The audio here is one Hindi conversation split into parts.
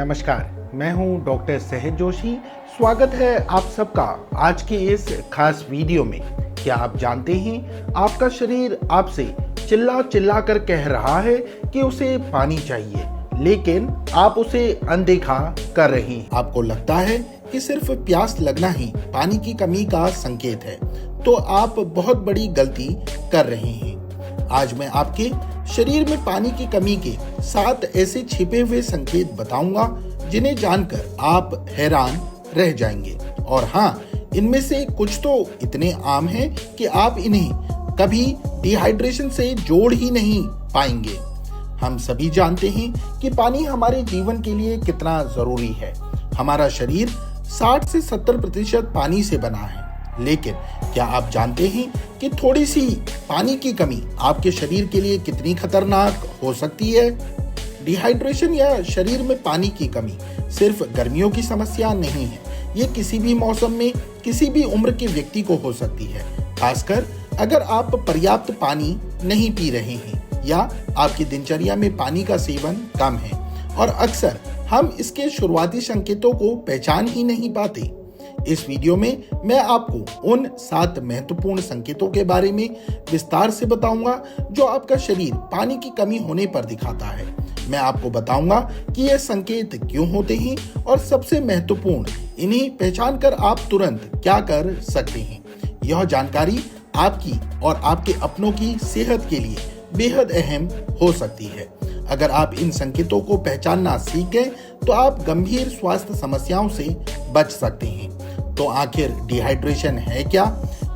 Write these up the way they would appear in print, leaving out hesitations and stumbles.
नमस्कार, मैं हूं डॉक्टर सहज जोशी। स्वागत है आप सबका आज के इस खास वीडियो में। क्या आप जानते हैं आपका शरीर आपसे चिल्ला चिल्ला कर कह रहा है कि उसे पानी चाहिए, लेकिन आप उसे अनदेखा कर रहे हैं। आपको लगता है कि सिर्फ प्यास लगना ही पानी की कमी का संकेत है, तो आप बहुत बड़ी गलती कर रहे हैं। आज मैं आपके शरीर में पानी की कमी के 7 ऐसे छिपे हुए संकेत बताऊंगा जिन्हें जानकर आप हैरान रह जाएंगे। और हाँ, इनमें से कुछ तो इतने आम हैं कि आप इन्हें कभी डिहाइड्रेशन से जोड़ ही नहीं पाएंगे। हम सभी जानते हैं कि पानी हमारे जीवन के लिए कितना जरूरी है। हमारा शरीर 60 से 70% पानी से बना है, लेकिन क्या आप जानते हैं कि थोड़ी सी पानी की कमी आपके शरीर के लिए कितनी खतरनाक हो सकती है? डिहाइड्रेशन या शरीर में पानी की कमी सिर्फ गर्मियों की समस्या नहीं है। ये किसी भी मौसम में किसी भी उम्र के व्यक्ति को हो सकती है, खासकर अगर आप पर्याप्त पानी नहीं पी रहे हैं या आपकी दिनचर्या में पानी का सेवन कम है। और अक्सर हम इसके शुरुआती संकेतों को पहचान ही नहीं पाते। इस वीडियो में मैं आपको उन 7 महत्वपूर्ण संकेतों के बारे में विस्तार से बताऊंगा जो आपका शरीर पानी की कमी होने पर दिखाता है। मैं आपको बताऊंगा कि ये संकेत क्यों होते हैं और सबसे महत्वपूर्ण, इन्हें पहचान कर आप तुरंत क्या कर सकते हैं। यह जानकारी आपकी और आपके अपनों की सेहत के लिए बेहद अहम हो सकती है। अगर आप इन संकेतों को पहचानना सीख गए तो आप गंभीर स्वास्थ्य समस्याओं से बच सकते हैं। तो आखिर डिहाइड्रेशन है क्या?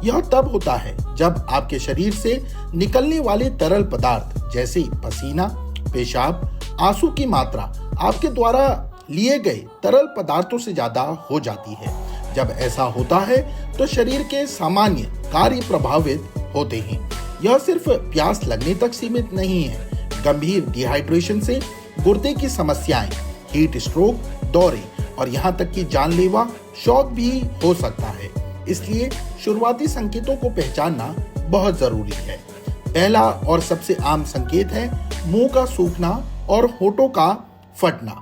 यह तब होता है जब आपके शरीर से निकलने वाले तरल पदार्थ जैसे पसीना, पेशाब, आंसू की मात्रा आपके द्वारा लिए गए तरल पदार्थों से ज्यादा हो जाती है। जब ऐसा होता है तो शरीर के सामान्य कार्य प्रभावित होते हैं। यह सिर्फ प्यास लगने तक सीमित नहीं है। गंभीर डिहाइड्रेशन से गुर्दे की समस्याएं, हीट स्ट्रोक, दौरे और यहाँ तक कि जानलेवा शॉक भी हो सकता है। इसलिए शुरुआती संकेतों को पहचानना बहुत जरूरी है। पहला और सबसे आम संकेत है मुंह का सूखना और होठों का फटना।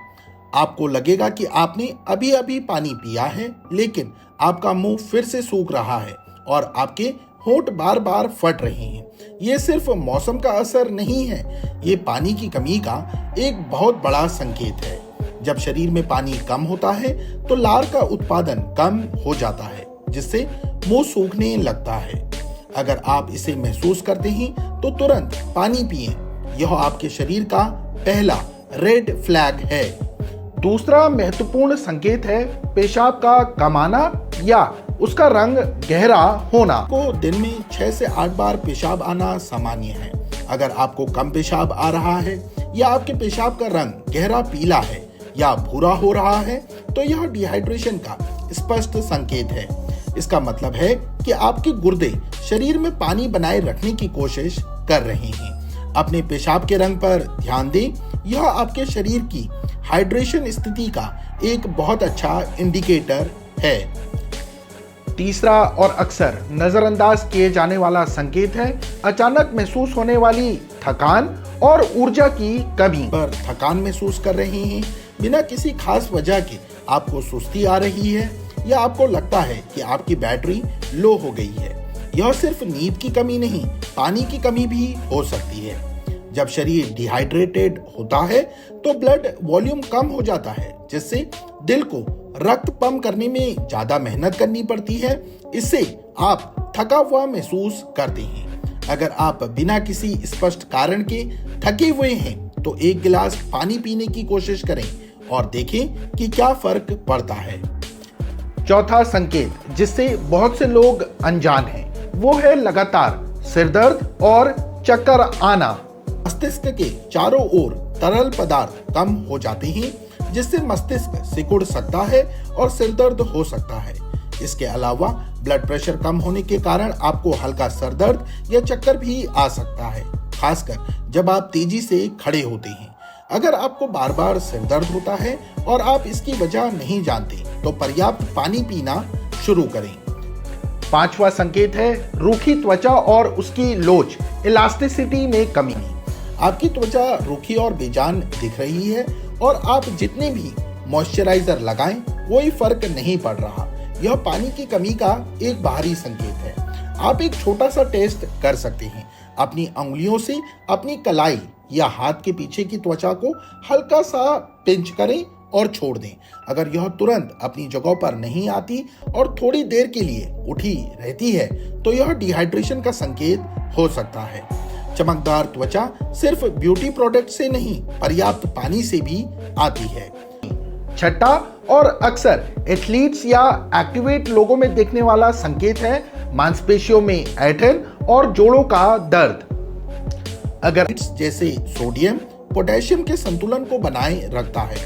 आपको लगेगा कि आपने अभी अभी पानी पिया है, लेकिन आपका मुंह फिर से सूख रहा है और आपके होंठ बार बार फट रहे हैं। ये सिर्फ मौसम का असर नहीं है, ये पानी की कमी का एक बहुत बड़ा संकेत है। जब शरीर में पानी कम होता है तो लार का उत्पादन कम हो जाता है, जिससे मुंह सूखने लगता है। अगर आप इसे महसूस करते हैं तो तुरंत पानी पिएं। यह आपके शरीर का पहला रेड फ्लैग है। दूसरा महत्वपूर्ण संकेत है पेशाब का कम आना या उसका रंग गहरा होना। को दिन में 6 से 8 बार पेशाब आना सामान्य है। अगर आपको कम पेशाब आ रहा है या आपके पेशाब का रंग गहरा पीला है या भूरा हो रहा है तो यह डिहाइड्रेशन का स्पष्ट संकेत है। इसका मतलब है कि आपके गुर्दे शरीर में पानी बनाए रखने की कोशिश कर रहे हैं। अपने पेशाब के रंग पर ध्यान दें, यह आपके शरीर की हाइड्रेशन स्थिति का एक बहुत अच्छा इंडिकेटर है। तीसरा और अक्सर नजरअंदाज किए जाने वाला संकेत है अचानक महसूस होने वाली थकान और ऊर्जा की कमी। पर थकान महसूस कर रहे हैं, बिना किसी खास वजह के आपको सुस्ती आ रही है या आपको लगता है कि आपकी बैटरी लो हो गई है। यह सिर्फ नींद की कमी नहीं, पानी की कमी भी हो सकती है। जब शरीर डिहाइड्रेटेड होता है तो ब्लड वॉल्यूम कम हो जाता है, जिससे दिल को रक्त पंप करने में ज्यादा मेहनत करनी पड़ती है। इससे आप थका हुआ महसूस करते हैं। अगर आप बिना किसी स्पष्ट कारण के थके हुए हैं तो 1 गिलास पानी पीने की कोशिश करें और देखें कि क्या फर्क पड़ता है। चौथा संकेत जिससे बहुत से लोग अनजान हैं, वो है लगातार सिरदर्द और चक्कर आना। मस्तिष्क के चारों ओर तरल पदार्थ कम हो जाते हैं, जिससे मस्तिष्क सिकुड़ सकता है और सिरदर्द हो सकता है। इसके अलावा ब्लड प्रेशर कम होने के कारण आपको हल्का सरदर्द या चक्कर भी आ सकता है, खासकर जब आप तेजी से खड़े होते हैं। अगर आपको बार बार सिरदर्द होता है और आप इसकी वजह नहीं जानते तो पर्याप्त पानी पीना शुरू करें। पांचवा संकेत है रूखी त्वचा और उसकी लोच, इलास्टिसिटी में कमी। आपकी त्वचा रूखी और बेजान दिख रही है और आप जितने भी मॉइस्चराइजर लगाएं, कोई फर्क नहीं पड़ रहा। यह पानी की कमी का एक बाहरी संकेत है। आप एक छोटा सा टेस्ट कर सकते हैं। अपनी अंगुलियों से अपनी कलाई या हाथ के पीछे की त्वचा को हल्का सा पिंच करें और छोड़ दें। अगर यह तुरंत अपनी जगह पर नहीं आती और थोड़ी देर के लिए उठी रहती है तो यह डिहाइड्रेशन का संकेत हो सकता है। चमकदार त्वचा सिर्फ ब्यूटी प्रोडक्ट से नहीं, पर्याप्त पानी से भी आती है। छठा और अक्सर एथलीट्स या एक्टिवेट लोगों में देखने वाला संकेत है मांसपेशियों में ऐंठन और जोड़ों का दर्द। अगर जैसे सोडियम पोटेशियम के संतुलन को बनाए रखता है,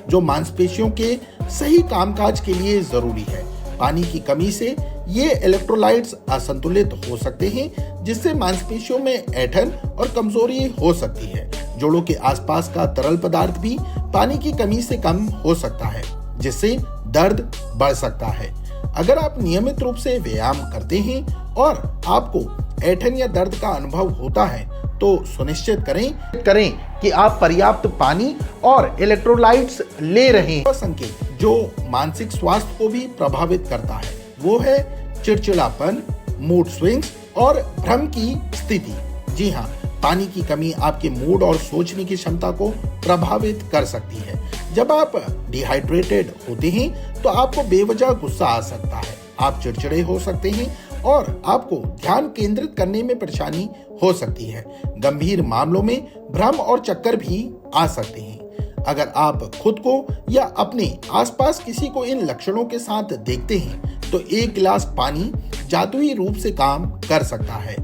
जो मांसपेशियों के सही कामकाज के लिए जरूरी है। पानी की कमी से ये इलेक्ट्रोलाइट्स असंतुलित हो सकते हैं, जिससे मांसपेशियों में ऐंठन और कमजोरी हो सकती है। जोड़ों के आसपास का तरल पदार्थ भी पानी की कमी से कम हो सकता है, जिससे दर्द बढ़ सकता है। अगर आप नियमित रूप से व्यायाम करते हैं और आपको ऐंठन या दर्द का अनुभव होता है तो सुनिश्चित करें कि आप पर्याप्त पानी और इलेक्ट्रोलाइट्स ले रहे हैं। संकेत जो मानसिक स्वास्थ्य को भी प्रभावित करता है वो है चिड़चिड़ापन, मूड स्विंग्स और भ्रम की स्थिति। जी हाँ, पानी की कमी आपके मूड और सोचने की क्षमता को प्रभावित कर सकती है। जब आप डिहाइड्रेटेड होते हैं तो आपको बेवजह गुस्सा आ सकता है, आप चिड़चिड़े हो सकते हैं और आपको ध्यान केंद्रित करने में परेशानी हो सकती है। गंभीर मामलों में भ्रम और चक्कर भी आ सकते हैं। अगर आप खुद को या अपने आसपास किसी को इन लक्षणों के साथ देखते हैं तो एक गिलास पानी जादुई रूप से काम कर सकता है।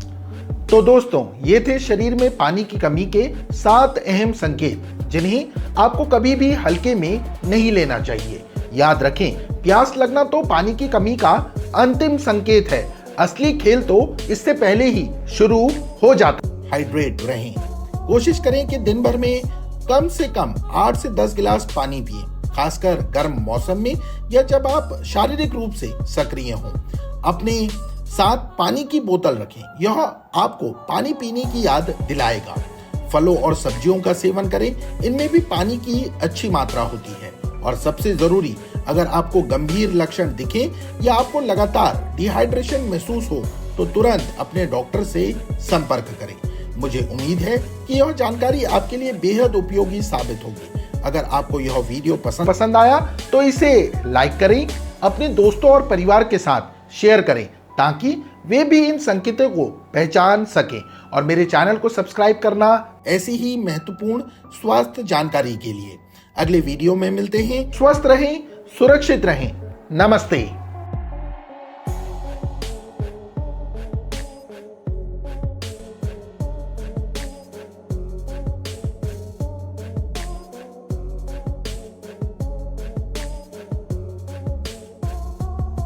तो दोस्तों, ये थे शरीर में पानी की कमी के 7 अहम संकेत, जिन्हें आपको कभी भी हल्के में नहीं लेना चाहिए। याद रखें, प्यास लगना तो पानी की कमी का अंतिम संकेत है। असली खेल तो इससे पहले ही शुरू हो जाता। हाइड्रेट रहें। कोशिश करें कि दिन भर में कम से कम 8 से 10 गिलास पानी पिएं, खासकर गर्म मौसम में या जब आप शारीरिक रूप से सक्रिय हों। अपने साथ पानी की बोतल रखें, यह आपको पानी पीने की याद दिलाएगा। फलों और सब्जियों का सेवन करें, इनमें भी पानी की अच्छी मात्रा होती है। और सबसे जरूरी, अगर आपको गंभीर लक्षण दिखे या आपको लगातार डिहाइड्रेशन महसूस हो तो तुरंत अपने डॉक्टर से संपर्क करें। मुझे उम्मीद है कि यह जानकारी आपके लिए बेहद उपयोगी साबित होगी। अगर आपको यह वीडियो पसंद आया तो इसे लाइक करें, अपने दोस्तों और परिवार के साथ शेयर करें ताकि वे भी इन संकेतों को पहचान सकें। और मेरे चैनल को सब्सक्राइब करना ऐसी ही महत्वपूर्ण स्वास्थ्य जानकारी के लिए। अगले वीडियो में मिलते हैं। स्वस्थ रहें, सुरक्षित रहें। नमस्ते।